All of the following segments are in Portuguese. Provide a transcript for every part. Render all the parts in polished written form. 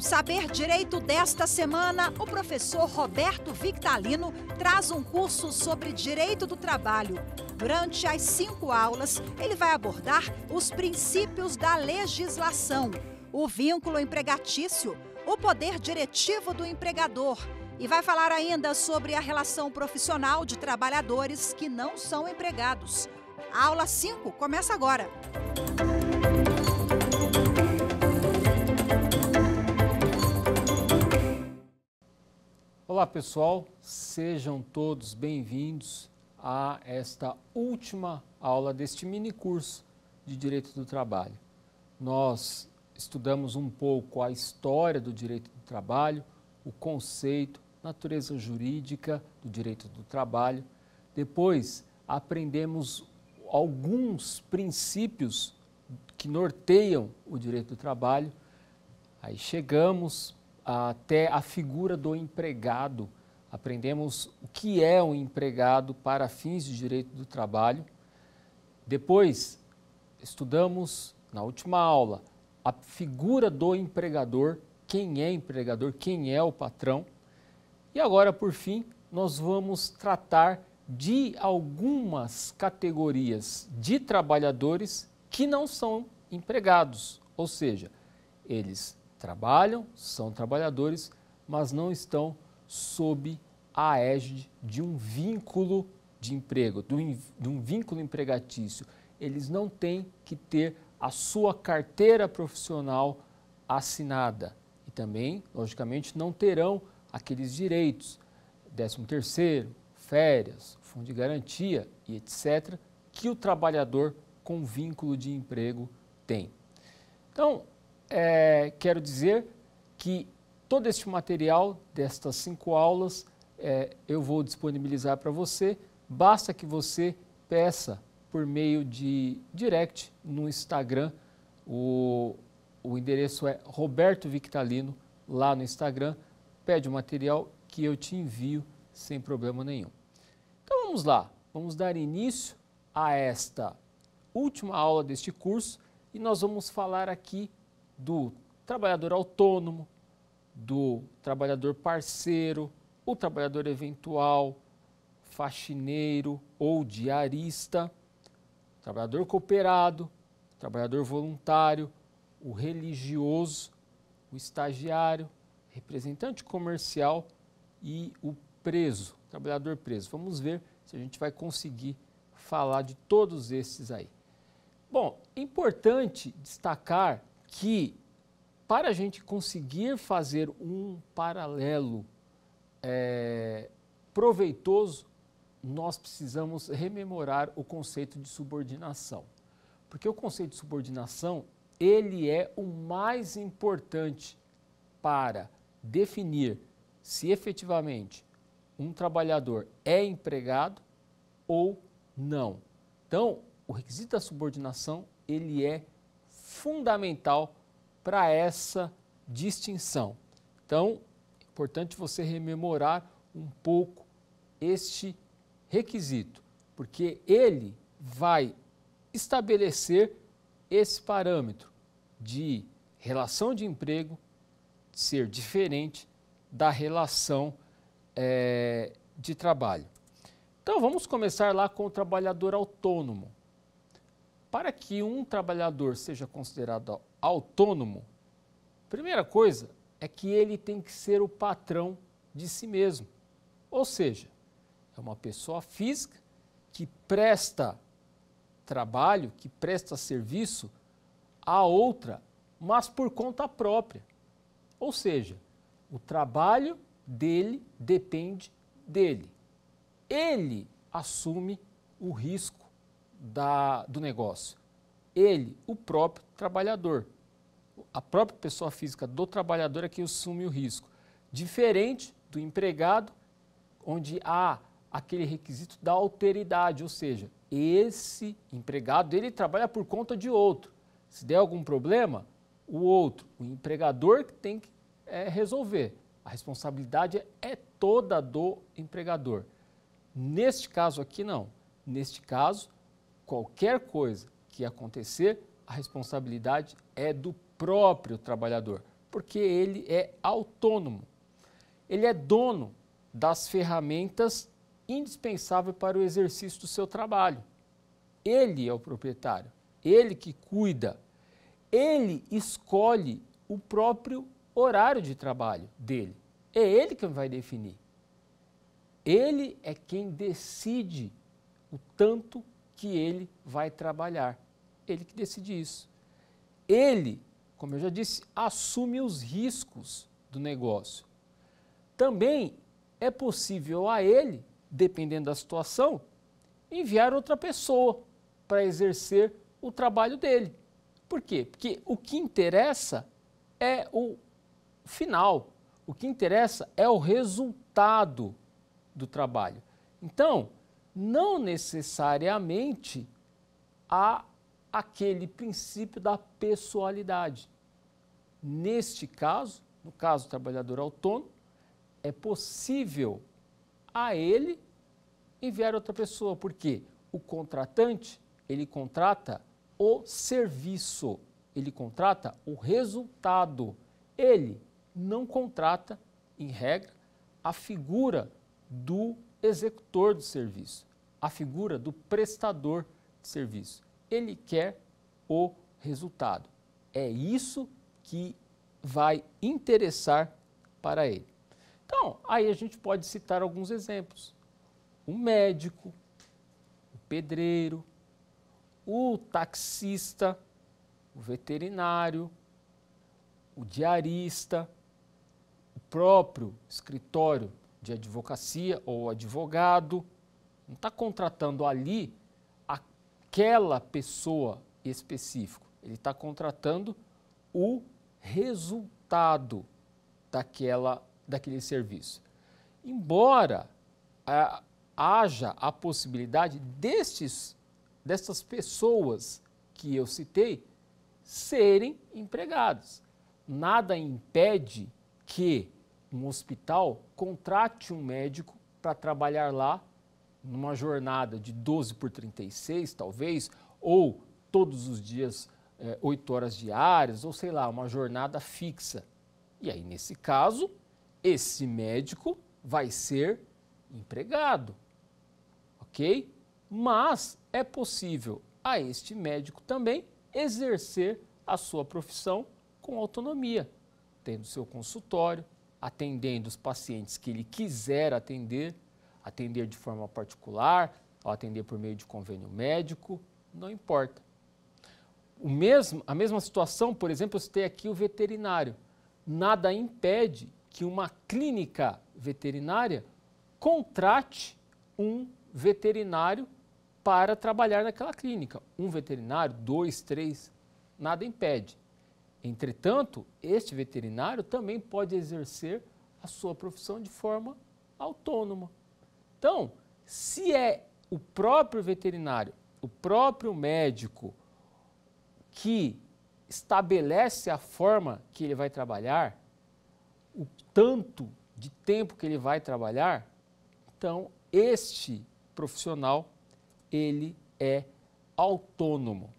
No Saber Direito desta semana, o professor Roberto Victalino traz um curso sobre direito do trabalho. Durante as 5 aulas, ele vai abordar os princípios da legislação, o vínculo empregatício, o poder diretivo do empregador e vai falar ainda sobre a relação profissional de trabalhadores que não são empregados. A aula 5 começa agora. Olá pessoal, sejam todos bem-vindos a esta última aula deste mini curso de Direito do Trabalho. Nós estudamos um pouco a história do direito do trabalho, o conceito, natureza jurídica do direito do trabalho. Depois aprendemos alguns princípios que norteiam o direito do trabalho. Aí chegamos até a figura do empregado. Aprendemos o que é um empregado para fins de direito do trabalho. Depois, estudamos, na última aula, a figura do empregador, quem é empregador, quem é o patrão. E agora, por fim, nós vamos tratar de algumas categorias de trabalhadores que não são empregados, ou seja, eles trabalham, são trabalhadores, mas não estão sob a égide de um vínculo de emprego, de um vínculo empregatício. Eles não têm que ter a sua carteira profissional assinada e também, logicamente, não terão aqueles direitos, 13º, férias, fundo de garantia e etc., que o trabalhador com vínculo de emprego tem. Então, quero dizer que todo este material destas 5 aulas eu vou disponibilizar para você. Basta que você peça por meio de direct no Instagram. O endereço é Roberto Victalino, lá no Instagram. Pede o material que eu te envio sem problema nenhum. Então vamos lá, vamos dar início a esta última aula deste curso e nós vamos falar aqui do trabalhador autônomo, do trabalhador parceiro, o trabalhador eventual, faxineiro ou diarista, trabalhador cooperado, trabalhador voluntário, o religioso, o estagiário, representante comercial e o preso, trabalhador preso. Vamos ver se a gente vai conseguir falar de todos esses aí. Bom, é importante destacar que para a gente conseguir fazer um paralelo proveitoso, nós precisamos rememorar o conceito de subordinação. Porque o conceito de subordinação, ele é o mais importante para definir se efetivamente um trabalhador é empregado ou não. Então, o requisito da subordinação, ele é fundamental para essa distinção. Então, é importante você rememorar um pouco este requisito, porque ele vai estabelecer esse parâmetro de relação de emprego ser diferente da relação de trabalho. Então, vamos começar lá com o trabalhador autônomo. Para que um trabalhador seja considerado autônomo, primeira coisa é que ele tem que ser o patrão de si mesmo. Ou seja, é uma pessoa física que presta trabalho, que presta serviço a outra, mas por conta própria. Ou seja, o trabalho dele depende dele. Ele assume o risco do negócio. Ele, o próprio trabalhador. A própria pessoa física do trabalhador é que assume o risco. Diferente do empregado, onde há aquele requisito da alteridade, ou seja, esse empregado, ele trabalha por conta de outro. Se der algum problema, o outro, o empregador que tem que resolver. A responsabilidade é toda do empregador. Neste caso aqui, não. Neste caso, qualquer coisa que acontecer, a responsabilidade é do próprio trabalhador. Porque ele é autônomo. Ele é dono das ferramentas indispensáveis para o exercício do seu trabalho. Ele é o proprietário, ele que cuida, ele escolhe o próprio horário de trabalho dele. É ele que vai definir. Ele é quem decide o tanto que ele vai trabalhar. Ele que decide isso. Ele, como eu já disse, assume os riscos do negócio. Também é possível a ele, dependendo da situação, enviar outra pessoa para exercer o trabalho dele. Por quê? Porque o que interessa é o final, o que interessa é o resultado do trabalho. Então, não necessariamente há aquele princípio da pessoalidade. Neste caso, no caso do trabalhador autônomo, é possível a ele enviar outra pessoa, porque o contratante, ele contrata o serviço, ele contrata o resultado. Ele não contrata, em regra, a figura do executor do serviço, a figura do prestador de serviço. Ele quer o resultado. É isso que vai interessar para ele. Então, aí a gente pode citar alguns exemplos. O médico, o pedreiro, o taxista, o veterinário, o diarista, o próprio escritório de advocacia ou advogado. Não está contratando ali aquela pessoa específica. Ele está contratando o resultado daquele serviço. Embora haja a possibilidade dessas pessoas que eu citei serem empregados. Nada impede que um hospital contrate um médico para trabalhar lá numa jornada de 12/36, talvez, ou todos os dias 8 horas diárias, ou sei lá, uma jornada fixa. E aí, nesse caso, esse médico vai ser empregado, ok? Mas é possível a este médico também exercer a sua profissão com autonomia, tendo seu consultório, atendendo os pacientes que ele quiser atender de forma particular, ou atender por meio de convênio médico, não importa. A mesma situação, por exemplo, eu citei aqui o veterinário. Nada impede que uma clínica veterinária contrate um veterinário para trabalhar naquela clínica. Um veterinário, 2, 3, nada impede. Entretanto, este veterinário também pode exercer a sua profissão de forma autônoma. Então, se é o próprio veterinário, o próprio médico que estabelece a forma que ele vai trabalhar, o tanto de tempo que ele vai trabalhar, então este profissional, ele é autônomo.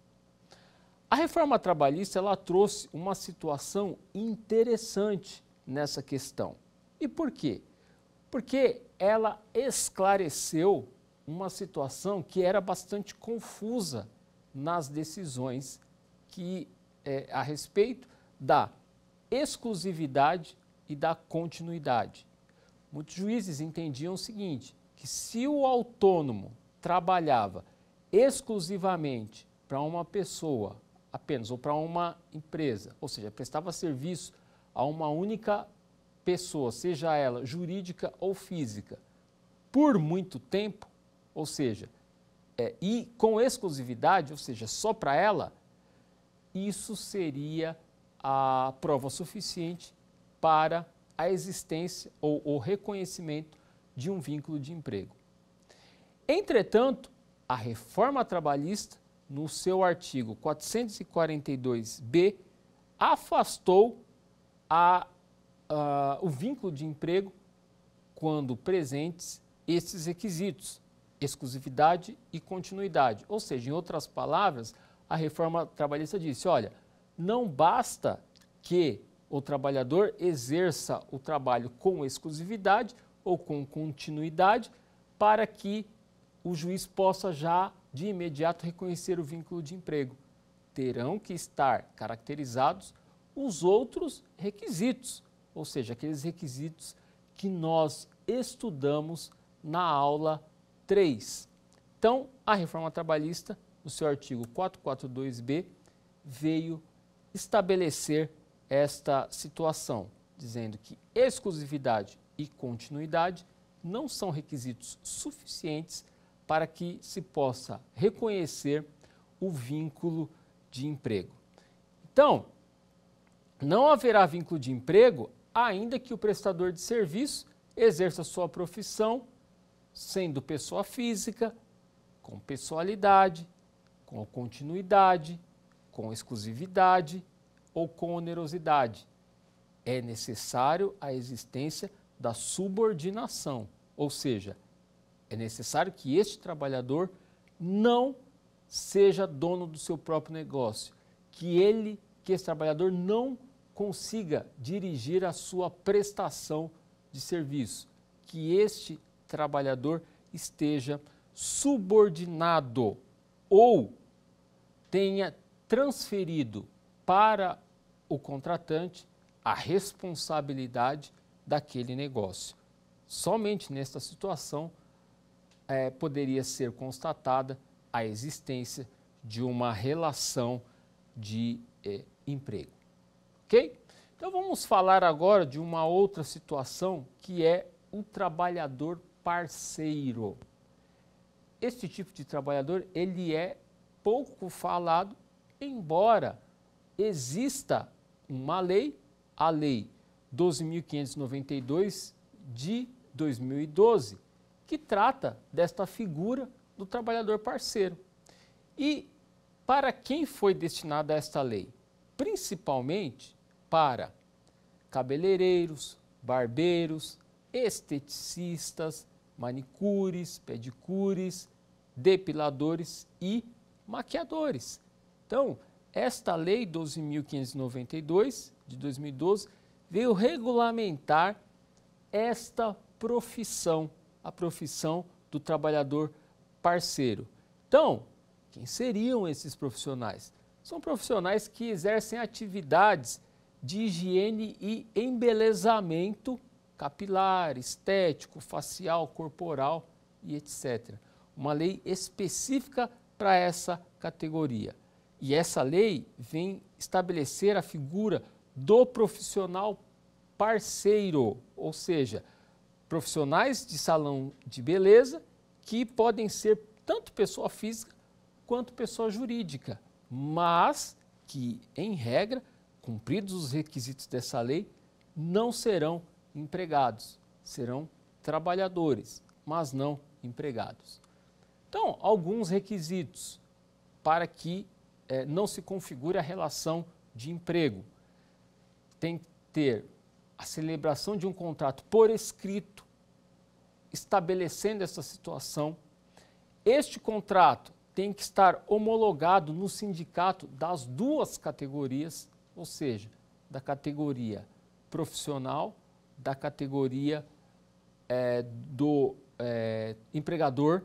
A reforma trabalhista, ela trouxe uma situação interessante nessa questão. E por quê? Porque ela esclareceu uma situação que era bastante confusa nas decisões a respeito da exclusividade e da continuidade. Muitos juízes entendiam o seguinte, que se o autônomo trabalhava exclusivamente para uma pessoa apenas ou para uma empresa, ou seja, prestava serviço a uma única pessoa, seja ela jurídica ou física, por muito tempo, ou seja, e com exclusividade, ou seja, só para ela, isso seria a prova suficiente para a existência ou o reconhecimento de um vínculo de emprego. Entretanto, a reforma trabalhista, no seu artigo 442b, afastou o vínculo de emprego quando presentes esses requisitos, exclusividade e continuidade. Ou seja, em outras palavras, a reforma trabalhista disse, olha, não basta que o trabalhador exerça o trabalho com exclusividade ou com continuidade, para que o juiz possa já de imediato reconhecer o vínculo de emprego. Terão que estar caracterizados os outros requisitos, ou seja, aqueles requisitos que nós estudamos na aula 3. Então, a reforma trabalhista, no seu artigo 442b, veio estabelecer esta situação, dizendo que exclusividade e continuidade não são requisitos suficientes para que se possa reconhecer o vínculo de emprego. Então, não haverá vínculo de emprego ainda que o prestador de serviço exerça sua profissão sendo pessoa física, com pessoalidade, com continuidade, com exclusividade ou com onerosidade. É necessário a existência da subordinação, ou seja, é necessário que este trabalhador não seja dono do seu próprio negócio, que esse trabalhador não consiga dirigir a sua prestação de serviço, que este trabalhador esteja subordinado ou tenha transferido para o contratante a responsabilidade daquele negócio. Somente nesta situação poderia ser constatada a existência de uma relação de emprego. Ok? Então vamos falar agora de uma outra situação que é o trabalhador parceiro. Este tipo de trabalhador ele é pouco falado, embora exista uma lei, a Lei 12.592 de 2012, que trata desta figura do trabalhador parceiro. E para quem foi destinada esta lei? Principalmente para cabeleireiros, barbeiros, esteticistas, manicures, pedicures, depiladores e maquiadores. Então, esta lei 12.592 de 2012 veio regulamentar esta profissão, a profissão do trabalhador parceiro. Então, quem seriam esses profissionais? São profissionais que exercem atividades de higiene e embelezamento capilar, estético, facial, corporal e etc. Uma lei específica para essa categoria. E essa lei vem estabelecer a figura do profissional parceiro, ou seja, profissionais de salão de beleza que podem ser tanto pessoa física quanto pessoa jurídica, mas que, em regra, cumpridos os requisitos dessa lei, não serão empregados, serão trabalhadores, mas não empregados. Então, alguns requisitos para que não se configure a relação de emprego. Tem que ter a celebração de um contrato por escrito, estabelecendo essa situação. Este contrato tem que estar homologado no sindicato das duas categorias, ou seja, da categoria profissional, da categoria do empregador,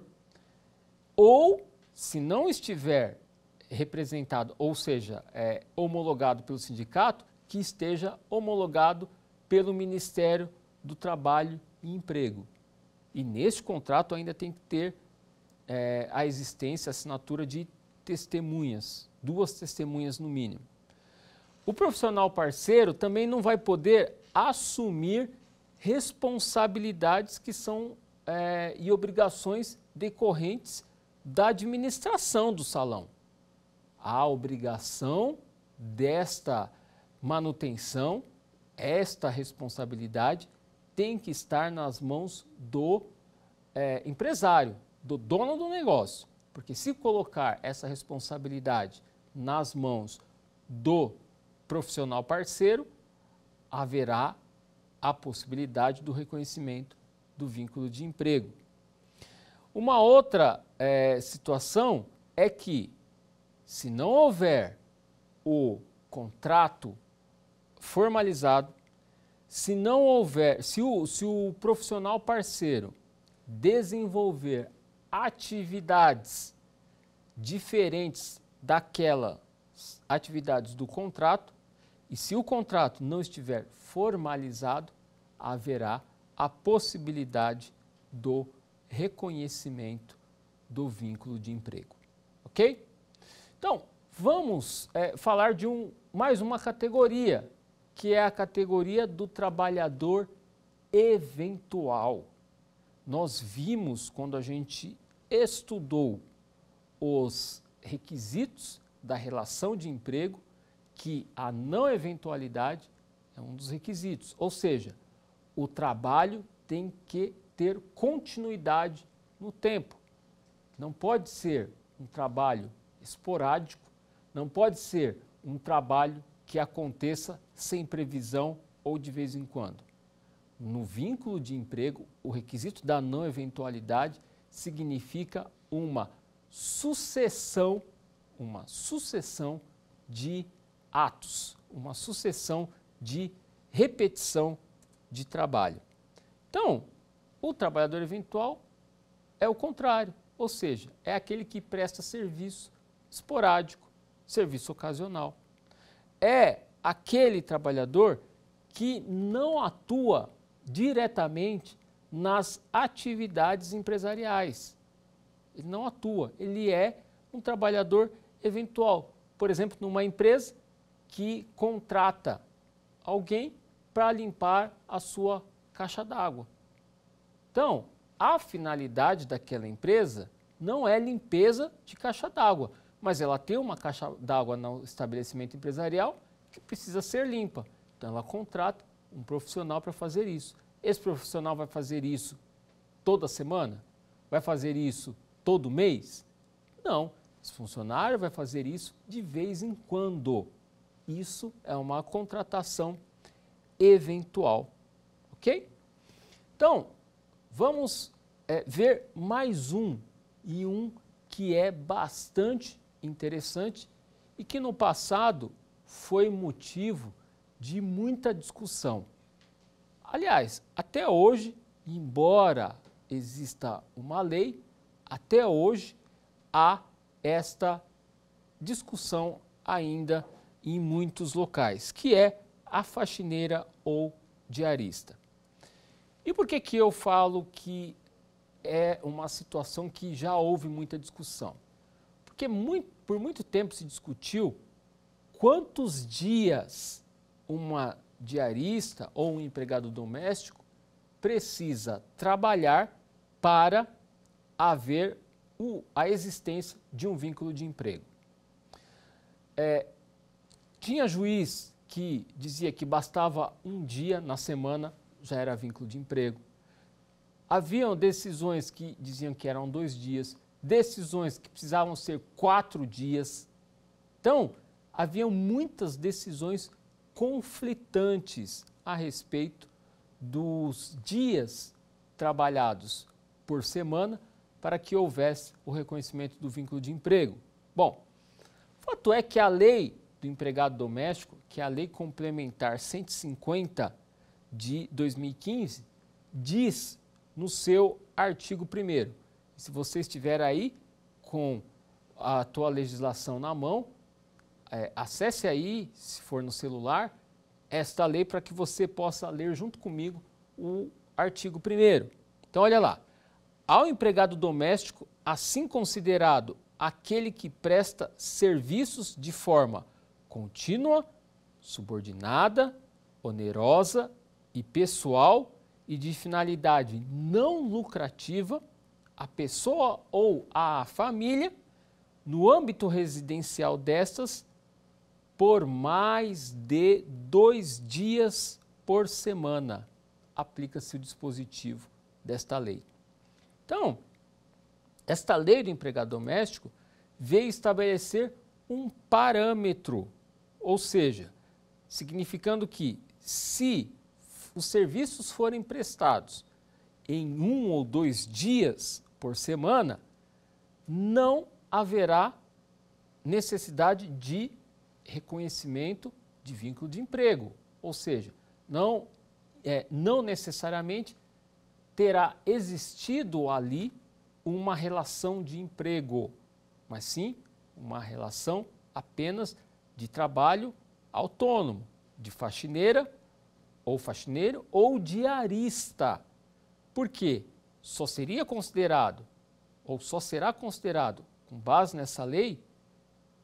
ou, se não estiver representado, ou seja, homologado pelo sindicato, que esteja homologado pelo Ministério do Trabalho e Emprego. E neste contrato ainda tem que ter a existência, a assinatura de testemunhas, 2 testemunhas no mínimo. O profissional parceiro também não vai poder assumir responsabilidades que são e obrigações decorrentes da administração do salão. A obrigação desta manutenção, esta responsabilidade, tem que estar nas mãos do empresário, do dono do negócio. Porque se colocar essa responsabilidade nas mãos do profissional parceiro, haverá a possibilidade do reconhecimento do vínculo de emprego. Uma outra situação é que, se não houver o contrato formalizado, se não houver, se o profissional parceiro desenvolver atividades diferentes daquelas atividades do contrato, e se o contrato não estiver formalizado, haverá a possibilidade do reconhecimento do vínculo de emprego, ok? Então, vamos falar de mais uma categoria, que é a categoria do trabalhador eventual. Nós vimos, quando a gente estudou os requisitos da relação de emprego, que a não eventualidade é um dos requisitos, ou seja, o trabalho tem que ter continuidade no tempo. Não pode ser um trabalho esporádico, não pode ser um trabalho que aconteça sem previsão ou de vez em quando. No vínculo de emprego, o requisito da não eventualidade significa uma sucessão de atos, uma sucessão de repetição de trabalho. Então, o trabalhador eventual é o contrário, ou seja, é aquele que presta serviço esporádico, serviço ocasional. É aquele trabalhador que não atua diretamente nas atividades empresariais. Ele não atua, ele é um trabalhador eventual. Por exemplo, numa empresa que contrata alguém para limpar a sua caixa d'água. Então, a finalidade daquela empresa não é limpeza de caixa d'água, mas ela tem uma caixa d'água no estabelecimento empresarial que precisa ser limpa. Então, ela contrata um profissional para fazer isso. Esse profissional vai fazer isso toda semana? Vai fazer isso todo mês? Não. Esse funcionário vai fazer isso de vez em quando. Isso é uma contratação eventual, ok? Então, vamos ver mais um que é bastante interessante e que no passado foi motivo de muita discussão. Aliás, até hoje, embora exista uma lei, até hoje há esta discussão ainda em muitos locais, que é a faxineira ou diarista. E por que eu falo que é uma situação que já houve muita discussão? Porque por muito tempo se discutiu quantos dias uma diarista ou um empregado doméstico precisa trabalhar para haver a existência de um vínculo de emprego. Tinha juiz que dizia que bastava um dia na semana, já era vínculo de emprego. Haviam decisões que diziam que eram 2 dias, decisões que precisavam ser 4 dias. Então, haviam muitas decisões conflitantes a respeito dos dias trabalhados por semana para que houvesse o reconhecimento do vínculo de emprego. Bom, o fato é que a lei do empregado doméstico, que é a Lei Complementar 150 de 2015, diz no seu artigo 1º. Se você estiver aí com a tua legislação na mão, acesse aí, se for no celular, esta lei para que você possa ler junto comigo o artigo 1º. Então, olha lá. Ao empregado doméstico, assim considerado aquele que presta serviços de forma contínua, subordinada, onerosa e pessoal e de finalidade não lucrativa, a pessoa ou a família, no âmbito residencial destas, por mais de 2 dias por semana, aplica-se o dispositivo desta lei. Então, esta lei do empregado doméstico veio estabelecer um parâmetro, ou seja, significando que se os serviços forem prestados em 1 ou 2 dias por semana, não haverá necessidade de reconhecimento de vínculo de emprego. ou seja, não necessariamente terá existido ali uma relação de emprego, mas sim uma relação apenas de trabalho autônomo, de faxineira ou faxineiro ou diarista. Por quê? Só seria considerado, ou só será considerado, com base nessa lei,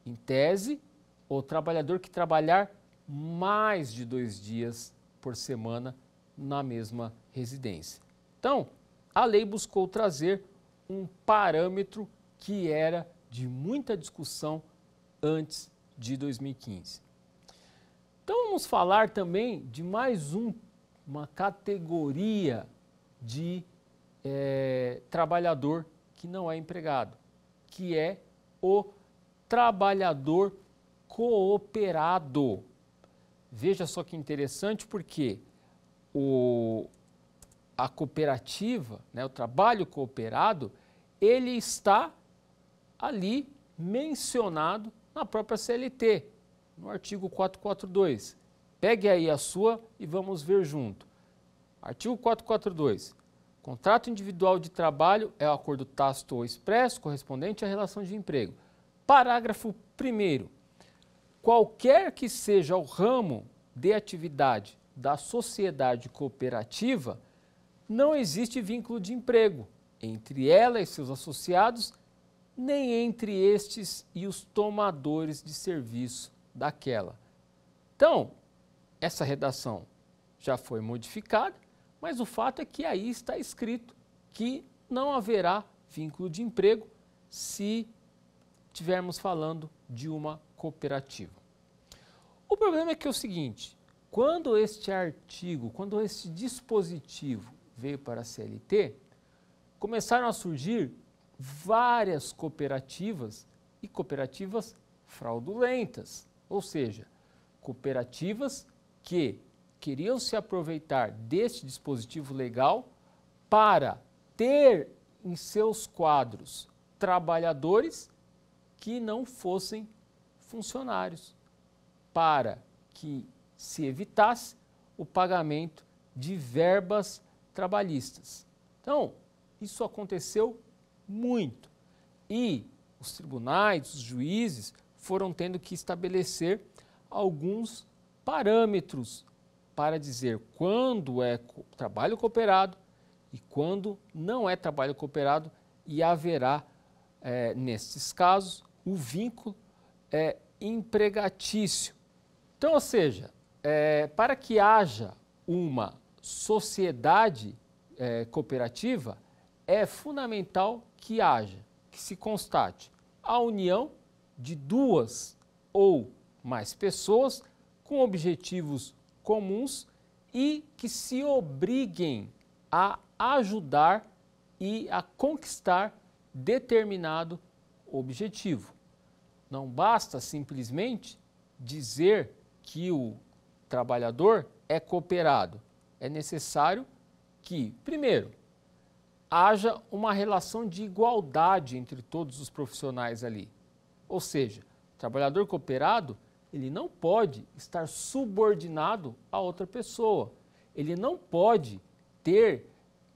em tese, o trabalhador que trabalhar mais de 2 dias por semana na mesma residência. Então, a lei buscou trazer um parâmetro que era de muita discussão antes de 2015. Então, vamos falar também de mais uma categoria de trabalhador que não é empregado, que é o trabalhador cooperado. Veja só que interessante, porque a cooperativa, o trabalho cooperado, ele está ali mencionado na própria CLT, no artigo 442. Pegue aí a sua e vamos ver junto. Artigo 442. Contrato individual de trabalho é o acordo tácito ou expresso correspondente à relação de emprego. Parágrafo 1º. Qualquer que seja o ramo de atividade da sociedade cooperativa, não existe vínculo de emprego entre ela e seus associados, nem entre estes e os tomadores de serviço daquela. Então, essa redação já foi modificada, mas o fato é que aí está escrito que não haverá vínculo de emprego se estivermos falando de uma cooperativa. O problema é que é o seguinte, quando este dispositivo veio para a CLT, começaram a surgir várias cooperativas e cooperativas fraudulentas, ou seja, cooperativas que queriam se aproveitar deste dispositivo legal para ter em seus quadros trabalhadores que não fossem funcionários, para que se evitasse o pagamento de verbas trabalhistas. Então, isso aconteceu muito e os tribunais, os juízes foram tendo que estabelecer alguns parâmetros para dizer quando é trabalho cooperado e quando não é trabalho cooperado e haverá, nesses casos, o vínculo empregatício. Então, ou seja, para que haja uma sociedade cooperativa, é fundamental que se constate a união de 2 ou mais pessoas com objetivos comuns e que se obriguem a ajudar e a conquistar determinado objetivo. Não basta simplesmente dizer que o trabalhador é cooperado. É necessário que, primeiro, haja uma relação de igualdade entre todos os profissionais ali. Ou seja, o trabalhador cooperado, ele não pode estar subordinado a outra pessoa. Ele não pode ter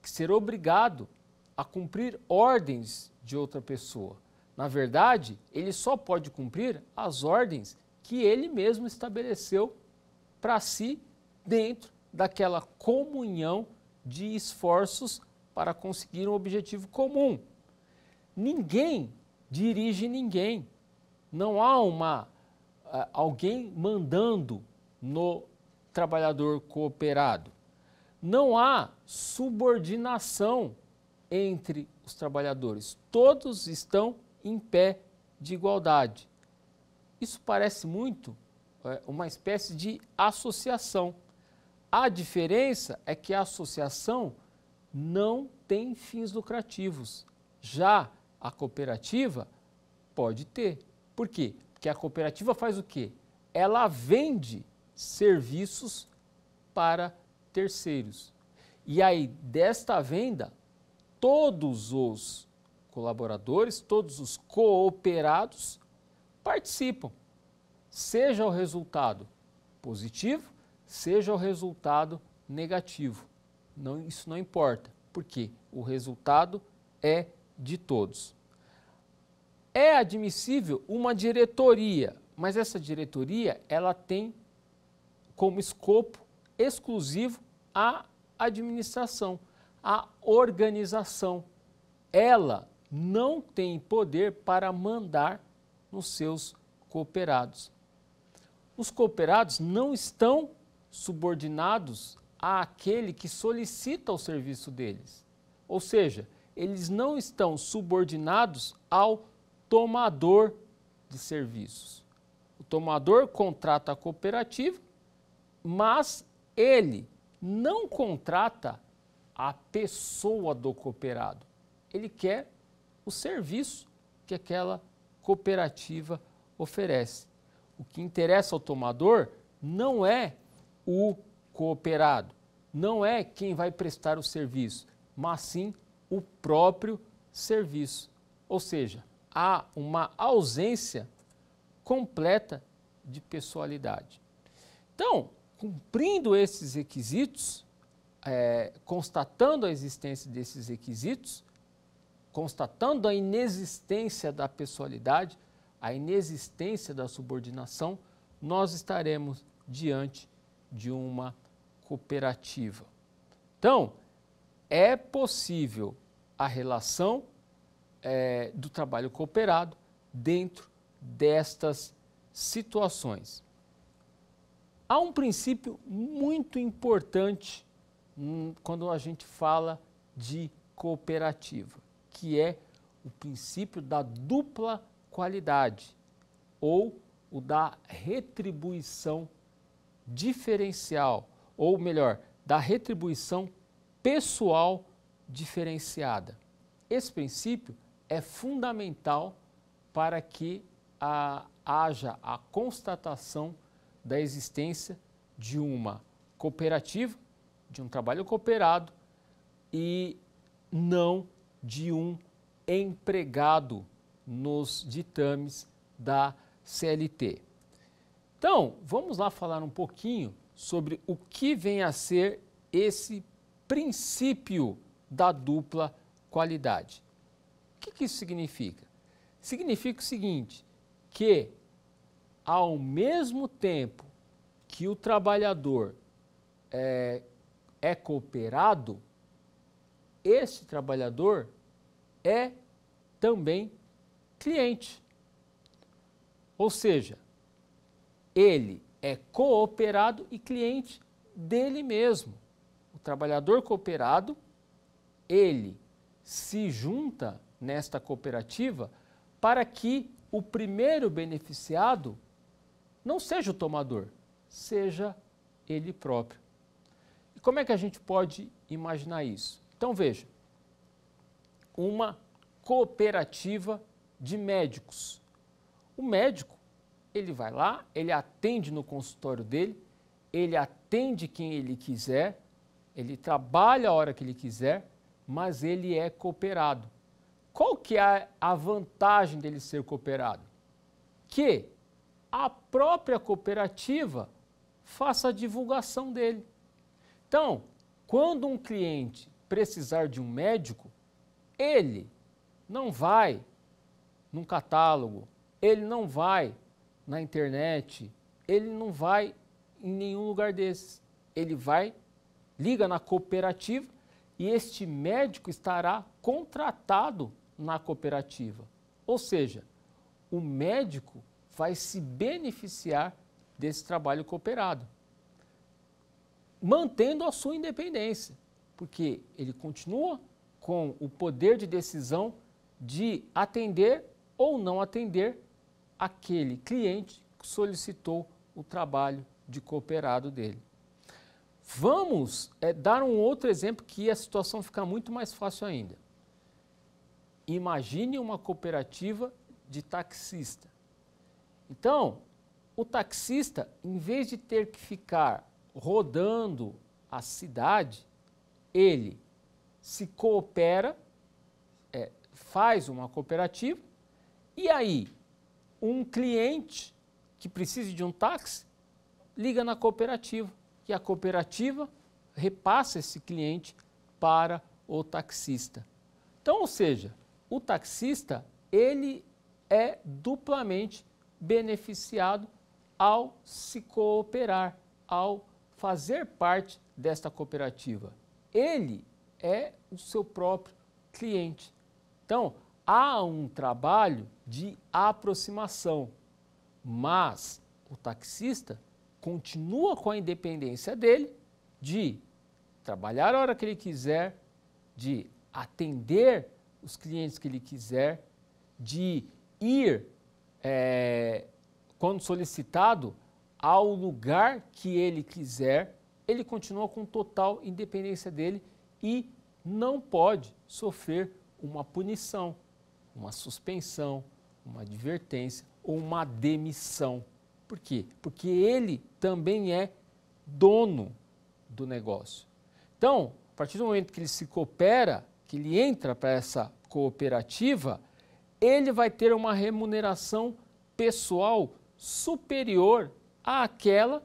que ser obrigado a cumprir ordens de outra pessoa. Na verdade, ele só pode cumprir as ordens que ele mesmo estabeleceu para si dentro daquela comunhão de esforços para conseguir um objetivo comum. Ninguém dirige ninguém. Não há alguém mandando no trabalhador cooperado. Não há subordinação entre os trabalhadores. Todos estão em pé de igualdade. Isso parece muito uma espécie de associação. A diferença é que a associação não tem fins lucrativos. Já a cooperativa pode ter. Por quê? Porque a cooperativa faz o quê? Ela vende serviços para terceiros. E aí, desta venda, todos os colaboradores, todos os cooperados participam. Seja o resultado positivo, seja o resultado negativo. Isso não importa, porque o resultado é de todos. É admissível uma diretoria, mas essa diretoria ela tem como escopo exclusivo a administração, a organização. Ela não tem poder para mandar nos seus cooperados. Os cooperados não estão subordinados àquele que solicita o serviço deles. Ou seja, eles não estão subordinados ao tomador de serviços. O tomador contrata a cooperativa, mas ele não contrata a pessoa do cooperado. Ele quer o serviço que aquela cooperativa oferece. O que interessa ao tomador não é o cooperado, não é quem vai prestar o serviço, mas sim o próprio serviço. Ou seja, há uma ausência completa de pessoalidade. Então, cumprindo esses requisitos, constatando a existência desses requisitos, constatando a inexistência da pessoalidade, a inexistência da subordinação, nós estaremos diante de uma cooperativa. Então, é possível a relação do trabalho cooperado dentro destas situações. Há um princípio muito importante quando a gente fala de cooperativa, que é o princípio da dupla qualidade ou o da retribuição diferencial, ou melhor, da retribuição pessoal diferenciada. Esse princípio é fundamental para que haja a constatação da existência de uma cooperativa, de um trabalho cooperado e não de um empregado nos ditames da CLT. Então, vamos lá falar um pouquinho sobre o que vem a ser esse princípio da dupla qualidade. O que isso significa? Significa o seguinte, que ao mesmo tempo que o trabalhador é cooperado, esse trabalhador é também cliente. Ou seja, ele é cooperado e cliente dele mesmo. O trabalhador cooperado, ele se junta nesta cooperativa para que o primeiro beneficiado não seja o tomador, seja ele próprio. E como é que a gente pode imaginar isso? Então veja, uma cooperativa de médicos. O médico, ele vai lá, ele atende no consultório dele, ele atende quem ele quiser, ele trabalha a hora que ele quiser, mas ele é cooperado. Qual que é a vantagem dele ser cooperado? Que a própria cooperativa faça a divulgação dele. Então, quando um cliente precisar de um médico, ele não vai num catálogo, ele não vai na internet, ele não vai em nenhum lugar desses. Ele vai, liga na cooperativa e este médico estará contratado na cooperativa. Ou seja, o médico vai se beneficiar desse trabalho cooperado, mantendo a sua independência, porque ele continua com o poder de decisão de atender ou não atender aquele cliente que solicitou o trabalho de cooperado dele. Vamos dar um outro exemplo que a situação fica muito mais fácil ainda. Imagine uma cooperativa de taxista. Então, o taxista, em vez de ter que ficar rodando a cidade, ele se coopera, faz uma cooperativa, e aí um cliente que precise de um táxi, liga na cooperativa, e a cooperativa repassa esse cliente para o taxista. Então, ou seja, o taxista ele é duplamente beneficiado ao se cooperar, ao fazer parte desta cooperativa. Ele é o seu próprio cliente. Então, há um trabalho de aproximação, mas o taxista continua com a independência dele de trabalhar a hora que ele quiser, de atender os clientes que ele quiser, de ir, quando solicitado, ao lugar que ele quiser. Ele continua com total independência dele e não pode sofrer uma punição, uma suspensão, uma advertência ou uma demissão. Por quê? Porque ele também é dono do negócio. Então, a partir do momento que ele se coopera, que ele entra para essa cooperativa, ele vai ter uma remuneração pessoal superior àquela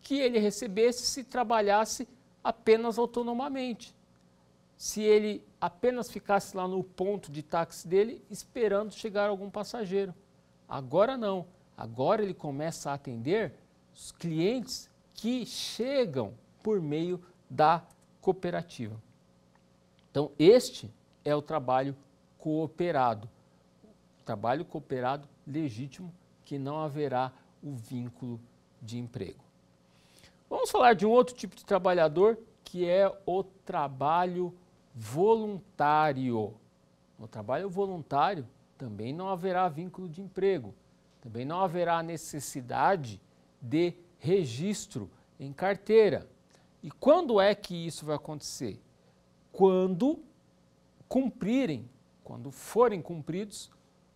que ele recebesse se trabalhasse apenas autonomamente. Se ele apenas ficasse lá no ponto de táxi dele esperando chegar algum passageiro. Agora não. Agora ele começa a atender os clientes que chegam por meio da cooperativa. Então, este é o trabalho cooperado. O trabalho cooperado legítimo, que não haverá o vínculo de emprego. Vamos falar de um outro tipo de trabalhador, que é o trabalho voluntário. No trabalho voluntário também não haverá vínculo de emprego, também não haverá necessidade de registro em carteira. E quando é que isso vai acontecer? Quando forem cumpridos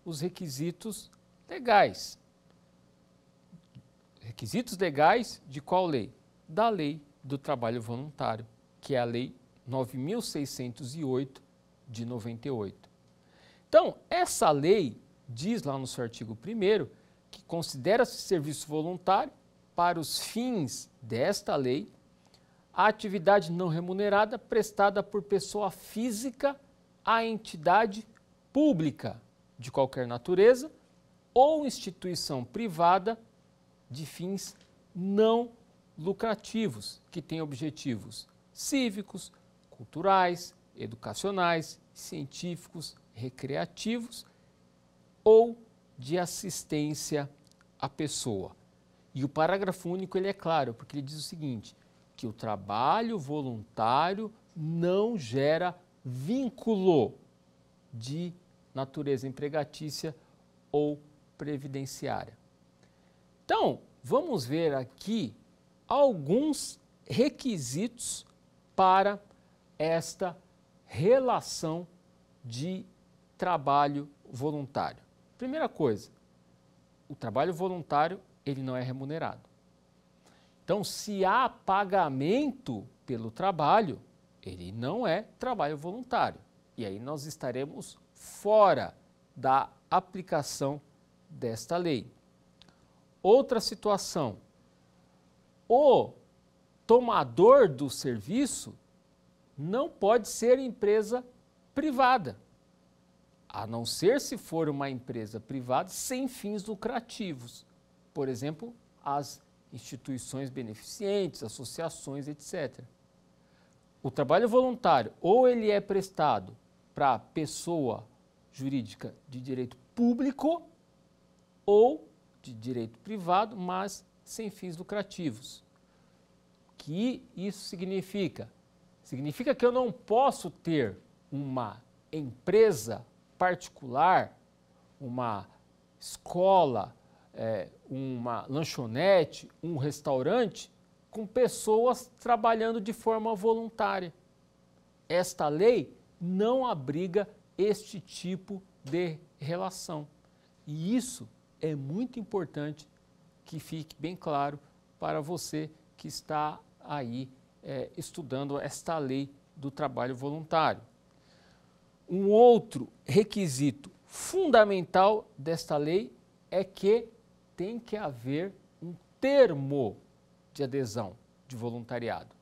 os requisitos legais. Requisitos legais de qual lei? Da Lei do Trabalho Voluntário, que é a Lei 9.608 de 98. Então, essa lei diz lá no seu artigo 1º que considera-se serviço voluntário, para os fins desta lei, a atividade não remunerada prestada por pessoa física à entidade pública de qualquer natureza ou instituição privada de fins não lucrativos, que têm objetivos cívicos, culturais, educacionais, científicos, recreativos ou de assistência à pessoa. E o parágrafo único ele é claro, porque ele diz o seguinte, que o trabalho voluntário não gera vínculo de natureza empregatícia ou previdenciária. Então, vamos ver aqui alguns requisitos para esta relação de trabalho voluntário. Primeira coisa, o trabalho voluntário ele não é remunerado. Então, se há pagamento pelo trabalho, ele não é trabalho voluntário. E aí nós estaremos fora da aplicação desta lei. Outra situação, o tomador do serviço não pode ser empresa privada, a não ser se for uma empresa privada sem fins lucrativos. Por exemplo, as instituições beneficentes, associações, etc. O trabalho voluntário, ou ele é prestado para pessoa jurídica de direito público ou de direito privado, mas sem fins lucrativos. O que isso significa? Significa que eu não posso ter uma empresa particular, uma escola, uma lanchonete, um restaurante, com pessoas trabalhando de forma voluntária. Esta lei não abriga este tipo de relação. E isso é muito importante que fique bem claro para você que está aí estudando esta lei do trabalho voluntário. Um outro requisito fundamental desta lei é que tem que haver um termo de adesão de voluntariado.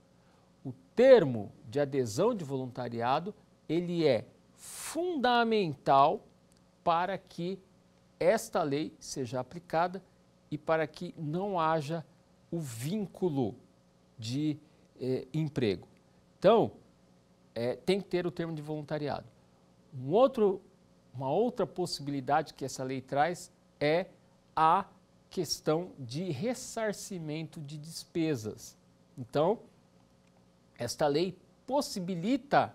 O termo de adesão de voluntariado, ele é fundamental para que esta lei seja aplicada e para que não haja o vínculo de emprego. Então, tem que ter o termo de voluntariado. Uma outra possibilidade que essa lei traz é a questão de ressarcimento de despesas. Então, esta lei possibilita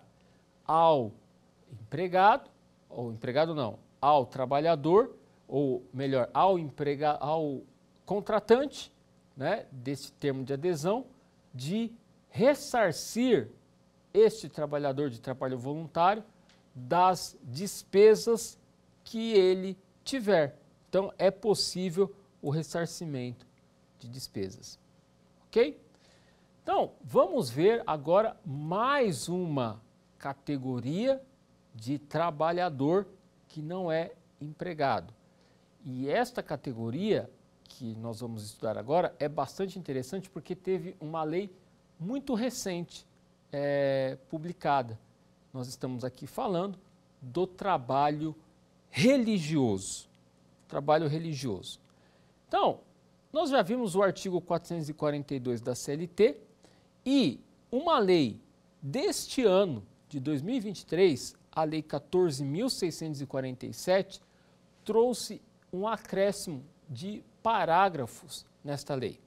ao empregado, ao trabalhador, ou melhor, ao contratante, né, desse termo de adesão, de ressarcir este trabalhador de trabalho voluntário das despesas que ele tiver. Então, é possível o ressarcimento de despesas. Ok? Então, vamos ver agora mais uma categoria de trabalhador que não é empregado. E esta categoria que nós vamos estudar agora é bastante interessante porque teve uma lei muito recente publicada. Nós estamos aqui falando do trabalho religioso. Trabalho religioso. Então, nós já vimos o artigo 442 da CLT e uma lei deste ano, de 2023, a Lei 14.647, trouxe um acréscimo de parágrafos nesta lei.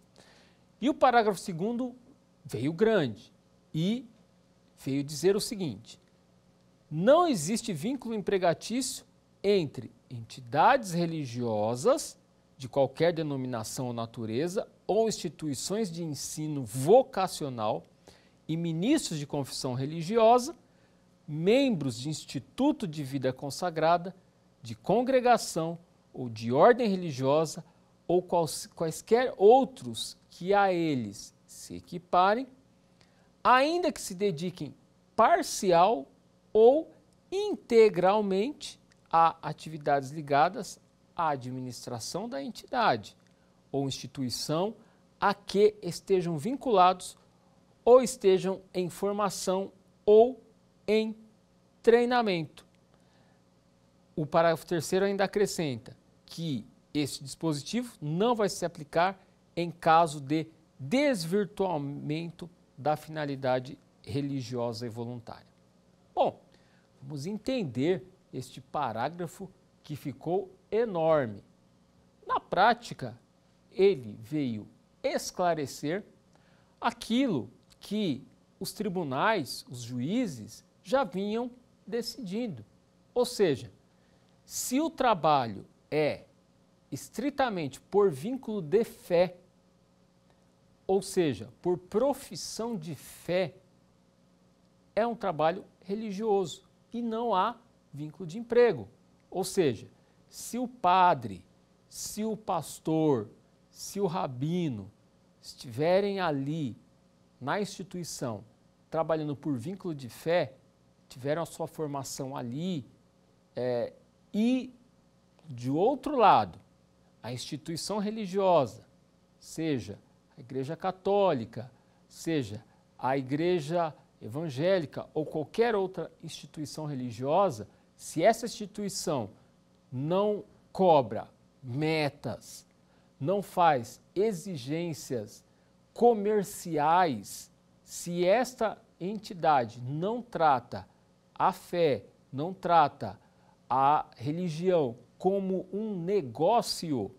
E o parágrafo 2º veio grande e veio dizer o seguinte: não existe vínculo empregatício entre entidades religiosas de qualquer denominação ou natureza ou instituições de ensino vocacional e ministros de confissão religiosa, membros de instituto de vida consagrada, de congregação ou de ordem religiosa ou quaisquer outros que a eles se equiparem, ainda que se dediquem parcial ou integralmente a atividades ligadas à administração da entidade ou instituição a que estejam vinculados ou estejam em formação ou em treinamento. O parágrafo 3º ainda acrescenta que este dispositivo não vai se aplicar em caso de desvirtuamento da finalidade religiosa e voluntária. Bom, vamos entender este parágrafo que ficou enorme. Na prática, ele veio esclarecer aquilo que os tribunais, os juízes, já vinham decidindo. Ou seja, se o trabalho é estritamente por vínculo de fé, ou seja, por profissão de fé, é um trabalho religioso e não há vínculo de emprego. Ou seja, se o padre, se o pastor, se o rabino estiverem ali na instituição trabalhando por vínculo de fé, tiveram a sua formação ali e, de outro lado, a instituição religiosa, seja a Igreja Católica, seja a Igreja Evangélica ou qualquer outra instituição religiosa, se essa instituição não cobra metas, não faz exigências comerciais, se esta entidade não trata a fé, não trata a religião como um negócio,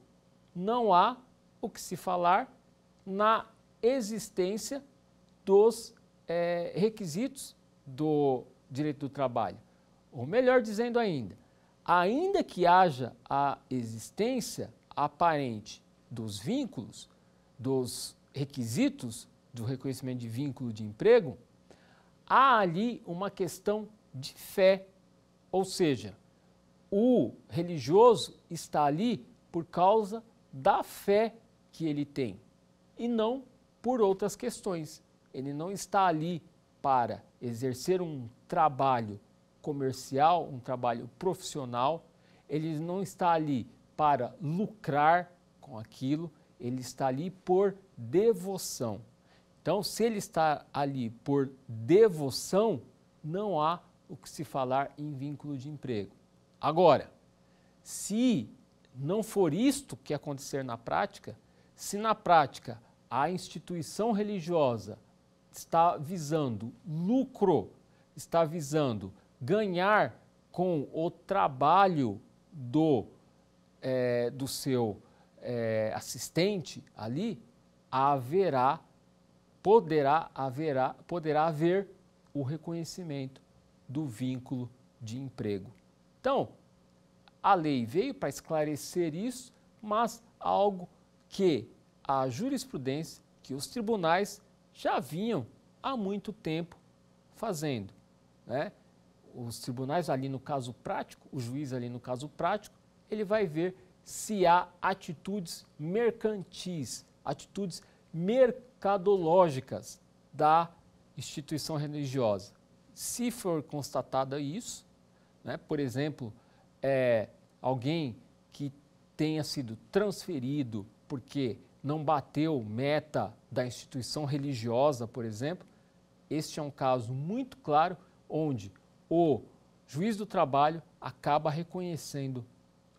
não há o que se falar na existência dos requisitos do direito do trabalho. Ou melhor dizendo ainda que haja a existência aparente dos vínculos, dos requisitos do reconhecimento de vínculo de emprego, há ali uma questão de fé, ou seja, o religioso está ali por causa da fé que ele tem e não por outras questões. Ele não está ali para exercer um trabalho comercial, um trabalho profissional, ele não está ali para lucrar com aquilo, ele está ali por devoção. Então, se ele está ali por devoção, não há o que se falar em vínculo de emprego. Agora, se não for isto que acontecer na prática, se na prática a instituição religiosa está visando lucro, está visando ganhar com o trabalho do seu assistente ali, poderá haver o reconhecimento do vínculo de emprego. Então, a lei veio para esclarecer isso, mas algo que a jurisprudência, que os tribunais já vinham há muito tempo fazendo, né? Os tribunais ali no caso prático, o juiz ali no caso prático, ele vai ver se há atitudes mercantis, atitudes mercadológicas da instituição religiosa. Se for constatada isso, né, por exemplo, alguém que tenha sido transferido porque não bateu meta da instituição religiosa, por exemplo, este é um caso muito claro onde o juiz do trabalho acaba reconhecendo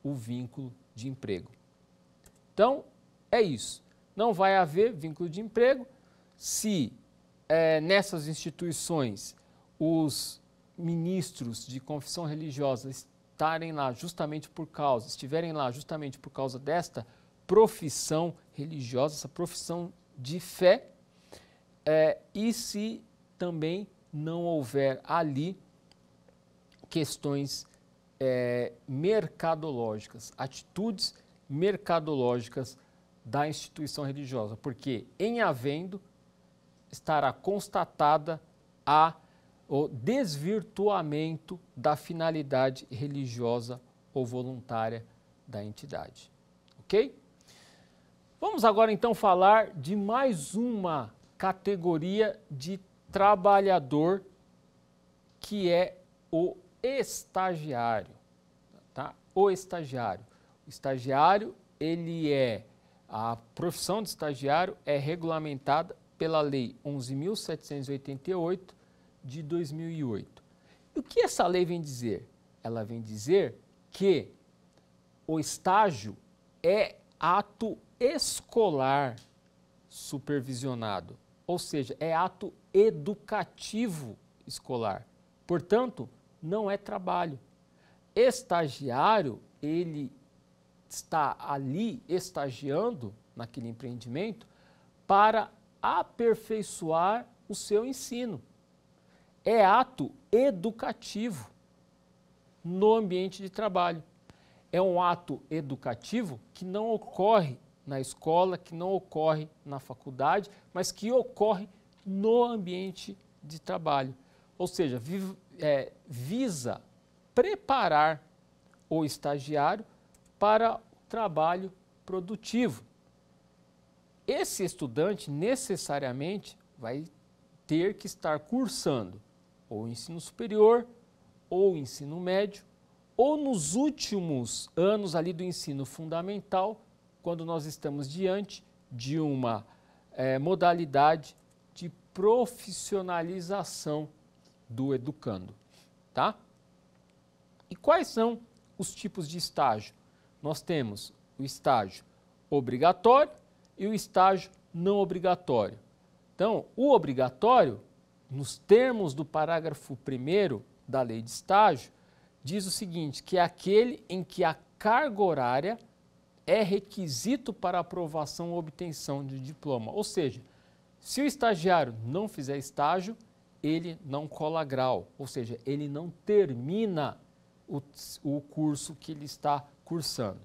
o vínculo de emprego. Então, é isso. Não vai haver vínculo de emprego se nessas instituições os ministros de confissão religiosa estiverem lá justamente por causa desta profissão religiosa, essa profissão de fé, e se também não houver ali questões mercadológicas, atitudes mercadológicas da instituição religiosa, porque em havendo estará constatada o desvirtuamento da finalidade religiosa ou voluntária da entidade. Ok? Vamos agora então falar de mais uma categoria de trabalhador, que é o estagiário. Tá? O estagiário. O estagiário, a profissão de estagiário é regulamentada pela Lei 11.788 de 2008. E o que essa lei vem dizer? Ela vem dizer que o estágio é ato escolar supervisionado, ou seja, é ato educativo escolar. Portanto, não é trabalho. Estagiário, ele está ali estagiando naquele empreendimento para aperfeiçoar o seu ensino. É ato educativo no ambiente de trabalho. É um ato educativo que não ocorre na escola, que não ocorre na faculdade, mas que ocorre no ambiente de trabalho. Ou seja, visa preparar o estagiário para o trabalho produtivo. Esse estudante necessariamente vai ter que estar cursando ou ensino superior, ou ensino médio, ou nos últimos anos ali do ensino fundamental, quando nós estamos diante de uma modalidade de profissionalização do educando, tá? E quais são os tipos de estágio? Nós temos o estágio obrigatório e o estágio não obrigatório. Então, o obrigatório, nos termos do parágrafo 1º da lei de estágio, diz o seguinte, que é aquele em que a carga horária é requisito para aprovação ou obtenção de diploma. Ou seja, se o estagiário não fizer estágio, ele não cola grau, ou seja, ele não termina o curso que ele está cursando.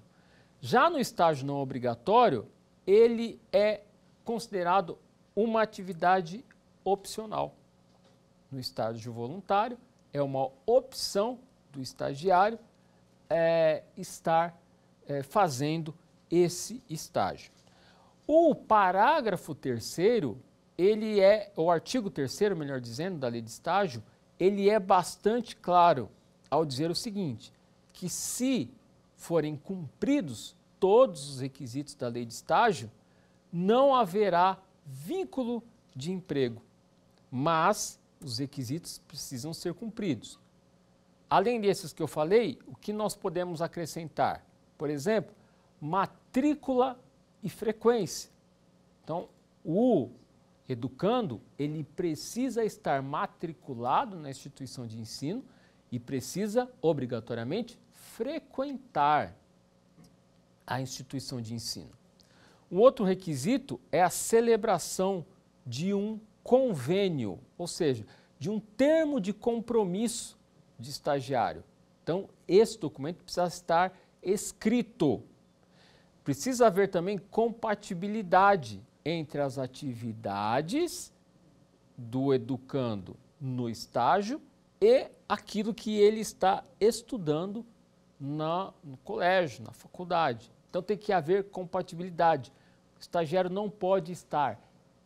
Já no estágio não obrigatório, ele é considerado uma atividade opcional. No estágio voluntário, é uma opção do estagiário estar fazendo esse estágio. O parágrafo 3º, o artigo 3º, melhor dizendo, da lei de estágio, ele é bastante claro ao dizer o seguinte, que se forem cumpridos todos os requisitos da lei de estágio, não haverá vínculo de emprego, mas os requisitos precisam ser cumpridos. Além desses que eu falei, o que nós podemos acrescentar? Por exemplo, matrícula e frequência. Então, o educando, ele precisa estar matriculado na instituição de ensino e precisa, obrigatoriamente, frequentar a instituição de ensino. Um outro requisito é a celebração de um convênio, ou seja, de um termo de compromisso de estagiário. Então, esse documento precisa estar escrito. Precisa haver também compatibilidade entre as atividades do educando no estágio e aquilo que ele está estudando no colégio, na faculdade. Então tem que haver compatibilidade. O estagiário não pode estar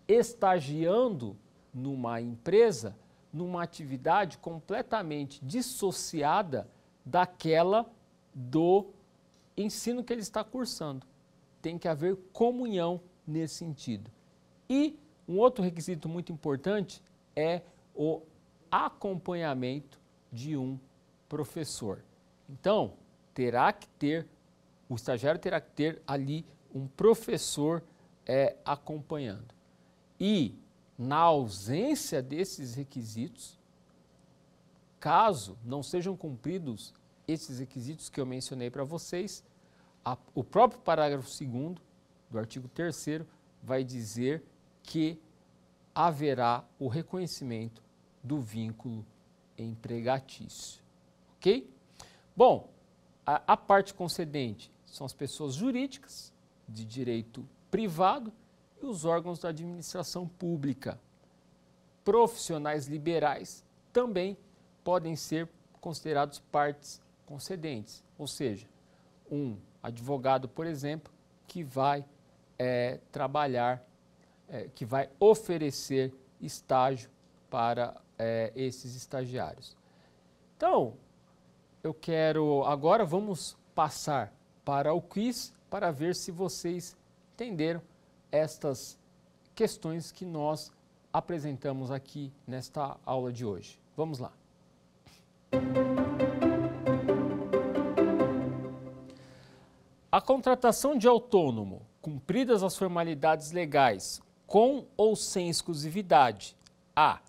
estagiando numa empresa, numa atividade completamente dissociada daquela do ensino que ele está cursando. Tem que haver comunhão nesse sentido. E um outro requisito muito importante é o acompanhamento de um professor. Então, o estagiário terá que ter ali um professor acompanhando. E, na ausência desses requisitos, caso não sejam cumpridos esses requisitos que eu mencionei para vocês, o próprio parágrafo 2º do artigo 3º vai dizer que haverá o reconhecimento do vínculo empregatício. Ok? Bom, a parte concedente são as pessoas jurídicas de direito privado e os órgãos da administração pública. Profissionais liberais também podem ser considerados partes concedentes, ou seja, um advogado, por exemplo, que vai trabalhar, que vai oferecer estágio para esses estagiários. Então, agora vamos passar para o quiz para ver se vocês entenderam estas questões que nós apresentamos aqui nesta aula de hoje. Vamos lá. A contratação de autônomo, cumpridas as formalidades legais, com ou sem exclusividade, A.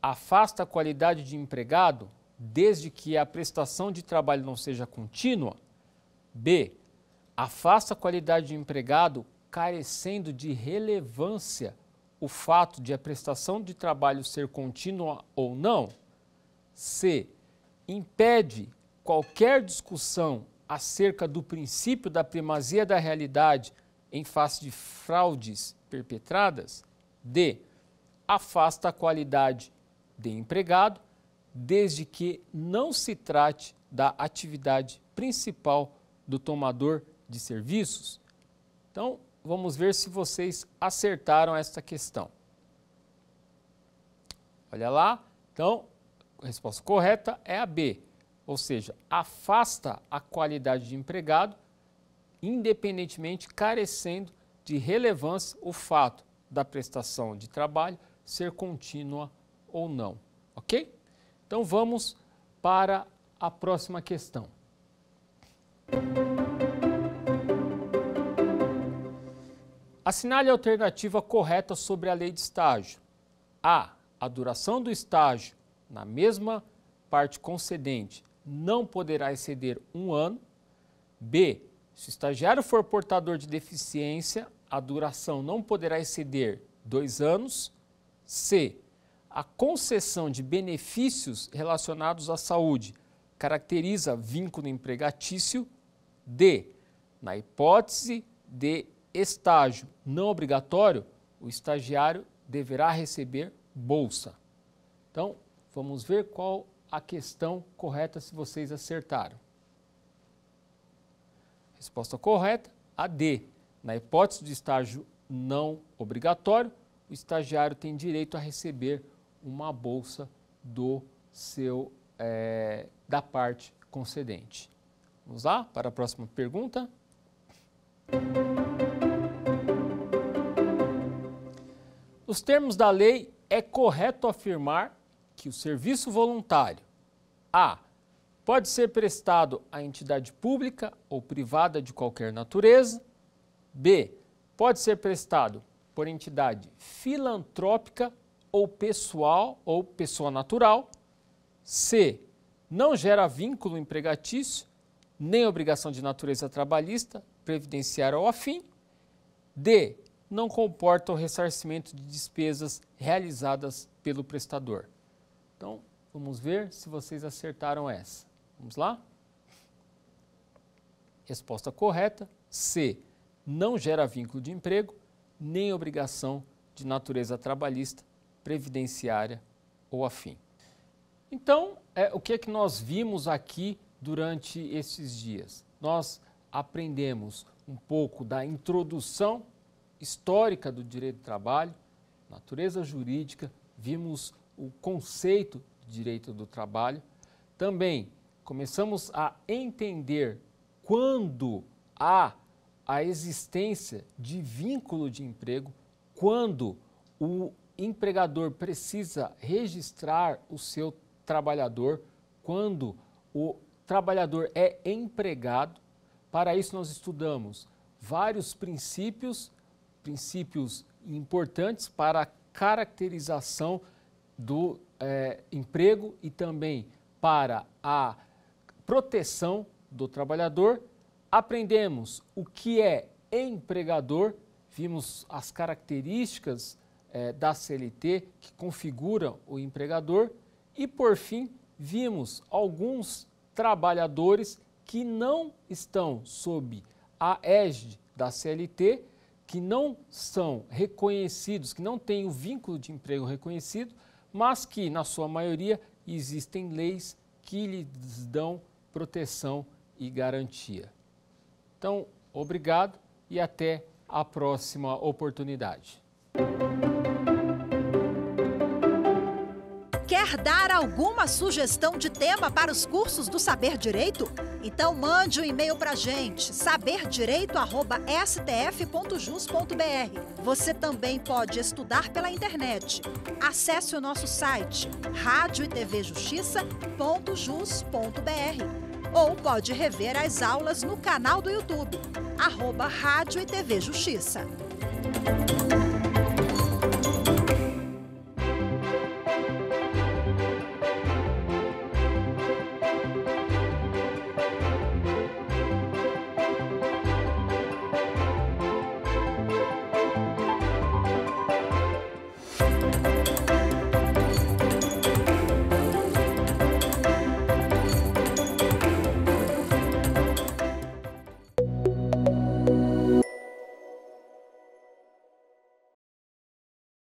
Afasta a qualidade de empregado, desde que a prestação de trabalho não seja contínua. B. Afasta a qualidade de empregado, carecendo de relevância o fato de a prestação de trabalho ser contínua ou não. C. Impede qualquer discussão acerca do princípio da primazia da realidade em face de fraudes perpetradas. D. Afasta a qualidade de empregado, desde que não se trate da atividade principal do tomador de serviços. Então, vamos ver se vocês acertaram esta questão. Olha lá. Então, a resposta correta é a B, ou seja, afasta a qualidade de empregado, independentemente, carecendo de relevância o fato da prestação de trabalho ser contínua ou não, ok? Então vamos para a próxima questão. Assinale a alternativa correta sobre a lei de estágio. A. A duração do estágio na mesma parte concedente não poderá exceder 1 ano. B. Se o estagiário for portador de deficiência, a duração não poderá exceder 2 anos. C. A concessão de benefícios relacionados à saúde caracteriza vínculo empregatício. D. Na hipótese de estágio não obrigatório, o estagiário deverá receber bolsa. Então, vamos ver qual a questão correta se vocês acertaram. Resposta correta, a D. Na hipótese de estágio não obrigatório, o estagiário tem direito a receber uma bolsa da parte concedente. Vamos lá para a próxima pergunta. Nos termos da lei, é correto afirmar que o serviço voluntário A. pode ser prestado a entidade pública ou privada de qualquer natureza. B. pode ser prestado por entidade filantrópica ou pessoal ou pessoa natural. C. não gera vínculo empregatício, nem obrigação de natureza trabalhista, previdenciária ou afim. D. não comporta o ressarcimento de despesas realizadas pelo prestador. Então, vamos ver se vocês acertaram essa. Vamos lá? Resposta correta, C. não gera vínculo de emprego, nem obrigação de natureza trabalhista, previdenciária ou afim. Então, o que é que nós vimos aqui durante esses dias? Nós aprendemos um pouco da introdução histórica do direito do trabalho, natureza jurídica, vimos o conceito de direito do trabalho. Também começamos a entender quando há a existência de vínculo de emprego, quando o empregador precisa registrar o seu trabalhador, quando o trabalhador é empregado. Para isso nós estudamos vários princípios importantes para a caracterização do emprego e também para a proteção do trabalhador. Aprendemos o que é empregador, vimos as características da CLT que configuram o empregador e, por fim, vimos alguns trabalhadores que não estão sob a égide da CLT, que não são reconhecidos, que não têm o vínculo de emprego reconhecido, mas que, na sua maioria, existem leis que lhes dão proteção e garantia. Então, obrigado e até a próxima oportunidade. Quer dar alguma sugestão de tema para os cursos do Saber Direito? Então mande um e-mail para a gente, saberdireito@stf.jus.br. Você também pode estudar pela internet. Acesse o nosso site radioetvjustiça.jus.br ou pode rever as aulas no canal do YouTube, @Rádio e TV Justiça.